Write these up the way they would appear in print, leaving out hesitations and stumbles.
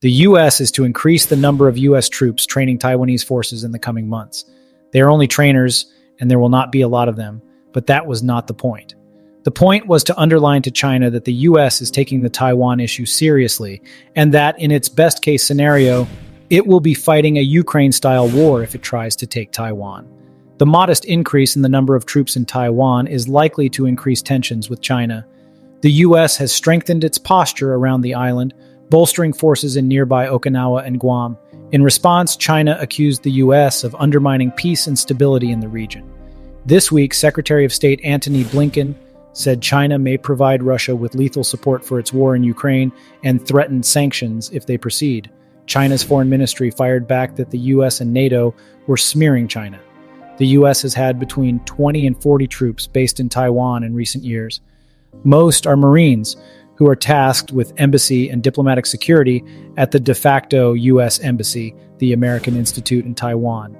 The U.S. is to increase the number of U.S. troops training Taiwanese forces in the coming months. They are only trainers, and there will not be a lot of them, but that was not the point. The point was to underline to China that the U.S. is taking the Taiwan issue seriously, and that, in its best-case scenario, it will be fighting a Ukraine-style war if it tries to take Taiwan. The modest increase in the number of troops in Taiwan is likely to increase tensions with China. The U.S. has strengthened its posture around the island, bolstering forces in nearby Okinawa and Guam. In response, China accused the U.S. of undermining peace and stability in the region. This week, Secretary of State Antony Blinken said China may provide Russia with lethal support for its war in Ukraine and threatened sanctions if they proceed. China's foreign ministry fired back that the U.S. and NATO were smearing China. The U.S. has had between 20 and 40 troops based in Taiwan in recent years. Most are Marines, who are tasked with embassy and diplomatic security at the de facto U.S. Embassy, the American Institute in Taiwan.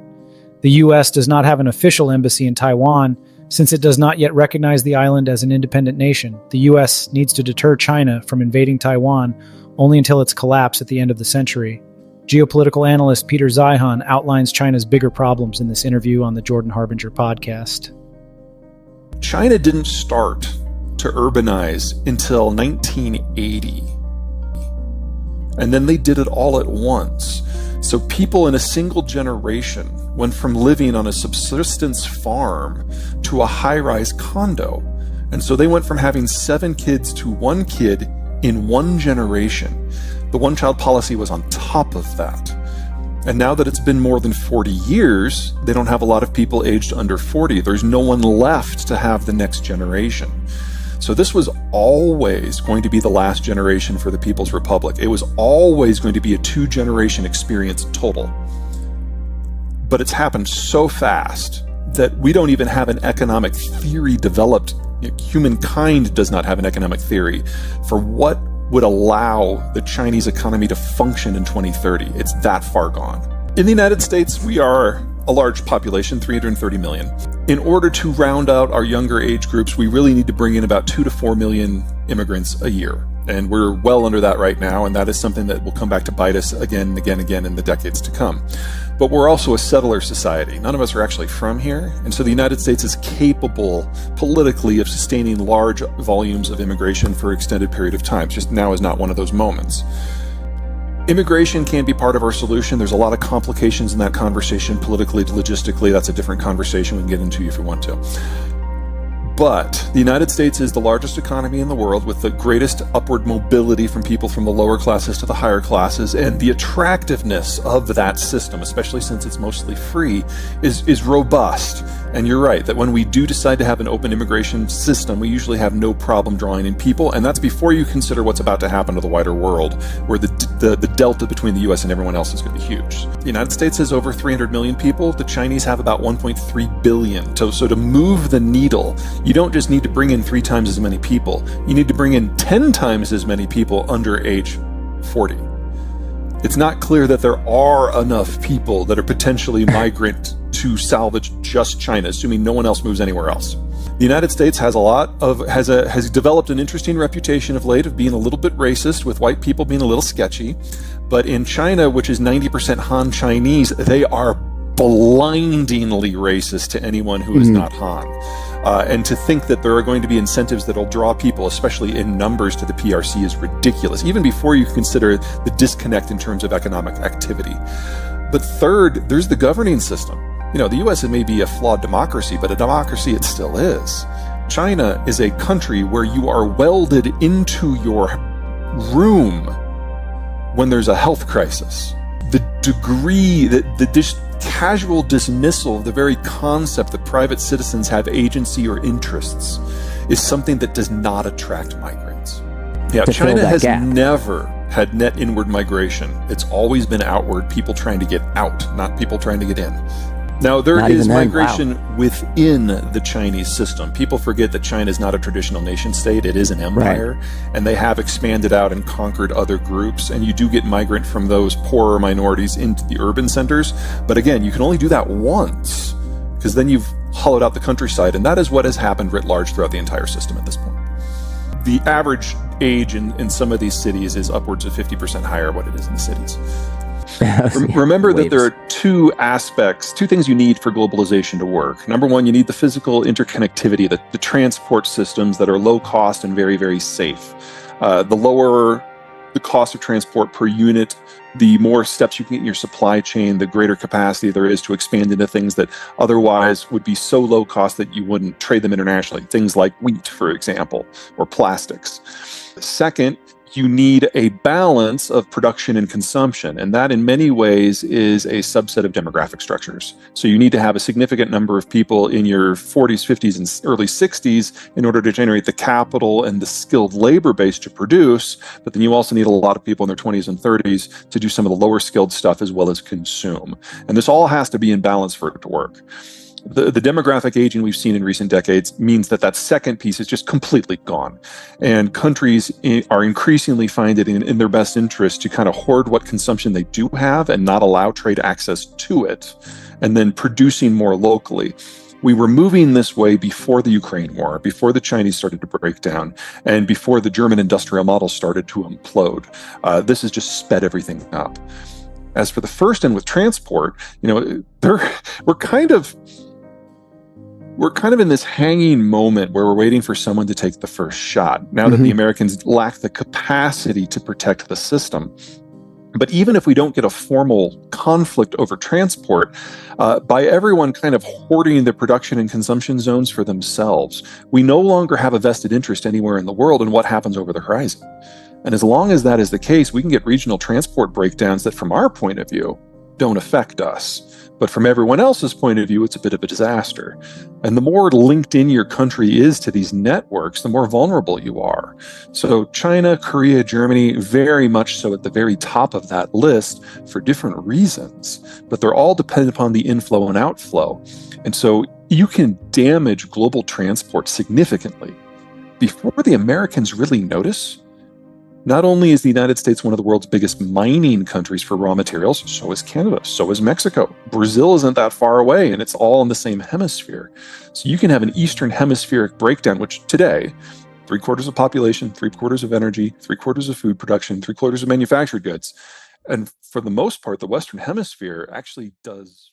The U.S. does not have an official embassy in Taiwan since it does not yet recognize the island as an independent nation. The U.S. needs to deter China from invading Taiwan only until its collapse at the end of the century. Geopolitical analyst Peter Zeihan outlines China's bigger problems in this interview on the Jordan Harbinger podcast. China didn't start to urbanize until 1980. And then they did it all at once. So people in a single generation went from living on a subsistence farm to a high-rise condo. And so they went from having 7 kids to 1 kid in 1 generation. The one-child policy was on top of that. And now that it's been more than 40 years, they don't have a lot of people aged under 40. There's no one left to have the next generation. So this was always going to be the last generation for the People's Republic. It was always going to be a 2-generation experience total. But it's happened so fast that we don't even have an economic theory developed. Humankind does not have an economic theory for what would allow the Chinese economy to function in 2030. It's that far gone. In the United States, we are a large population, 330 million. In order to round out our younger age groups, we really need to bring in about 2 to 4 million immigrants a year. And we're well under that right now, and that is something that will come back to bite us again and again and again in the decades to come. But we're also a settler society. None of us are actually from here, and so the United States is capable politically of sustaining large volumes of immigration for an extended period of time. Just now is not one of those moments. Immigration can be part of our solution. There's a lot of complications in that conversation, politically, logistically. That's a different conversation we can get into if you want to. But the United States is the largest economy in the world with the greatest upward mobility from people from the lower classes to the higher classes, and the attractiveness of that system, especially since it's mostly free, is robust. And you're right, that when we do decide to have an open immigration system, we usually have no problem drawing in people, and that's before you consider what's about to happen to the wider world, where the delta between the US and everyone else is going to be huge. The United States has over 300 million people. The Chinese have about 1.3 billion. So to move the needle, you don't just need to bring in 3 times as many people. You need to bring in 10 times as many people under age 40. It's not clear that there are enough people that are potentially migrant to salvage just China, assuming no one else moves anywhere else. The United States has developed an interesting reputation of late of being a little bit racist, with white people being a little sketchy. But in China, which is 90% Han Chinese, they are blindingly racist to anyone who is not Han. And to think that there are going to be incentives that will draw people, especially in numbers, to the PRC is ridiculous, even before you consider the disconnect in terms of economic activity. But third, there's the governing system. The U.S. may be a flawed democracy, but a democracy it still is. China is a country where you are welded into your room when there's a health crisis. The degree, the casual dismissal of the very concept that private citizens have agency or interests is something that does not attract migrants. Yeah, China has never had net inward migration. It's always been outward, people trying to get out, not people trying to get in. Now, there is migration within the Chinese system. People forget that China is not a traditional nation state. It is an empire, right. And they have expanded out and conquered other groups. And you do get migrant from those poorer minorities into the urban centers. But again, you can only do that once, because then you've hollowed out the countryside. And that is what has happened writ large throughout the entire system at this point. the average age in some of these cities is upwards of 50% higher what it is in the cities. Remember that there are two things you need for globalization to work. Number one, you need the physical interconnectivity, the transport systems that are low cost and very, very safe. The lower the cost of transport per unit, the more steps you can get in your supply chain, the greater capacity there is to expand into things that otherwise would be so low cost that you wouldn't trade them internationally. Things like wheat, for example, or plastics. Second, you need a balance of production and consumption, and that in many ways is a subset of demographic structures. So you need to have a significant number of people in your 40s, 50s, and early 60s in order to generate the capital and the skilled labor base to produce, but then you also need a lot of people in their 20s and 30s to do some of the lower skilled stuff as well as consume. And this all has to be in balance for it to work. The demographic aging we've seen in recent decades means that second piece is just completely gone. And countries are increasingly find it in their best interest to kind of hoard what consumption they do have and not allow trade access to it, and then producing more locally. We were moving this way before the Ukraine war, before the Chinese started to break down, and before the German industrial model started to implode. This has just sped everything up. As for the first end with transport, we're kind of in this hanging moment where we're waiting for someone to take the first shot, now that the Americans lack the capacity to protect the system. But even if we don't get a formal conflict over transport, by everyone kind of hoarding the production and consumption zones for themselves, we no longer have a vested interest anywhere in the world in what happens over the horizon. And as long as that is the case, we can get regional transport breakdowns that from our point of view don't affect us. But from everyone else's point of view, it's a bit of a disaster. And the more linked in your country is to these networks, the more vulnerable you are. So China, Korea, Germany, very much so at the very top of that list for different reasons. But they're all dependent upon the inflow and outflow. And so you can damage global transport significantly before the Americans really notice. Not only is the United States one of the world's biggest mining countries for raw materials, so is Canada, so is Mexico. Brazil isn't that far away, and it's all in the same hemisphere. So you can have an Eastern Hemispheric breakdown, which today, 3/4 of population, 3/4 of energy, 3/4 of food production, 3/4 of manufactured goods. And for the most part, the Western Hemisphere actually does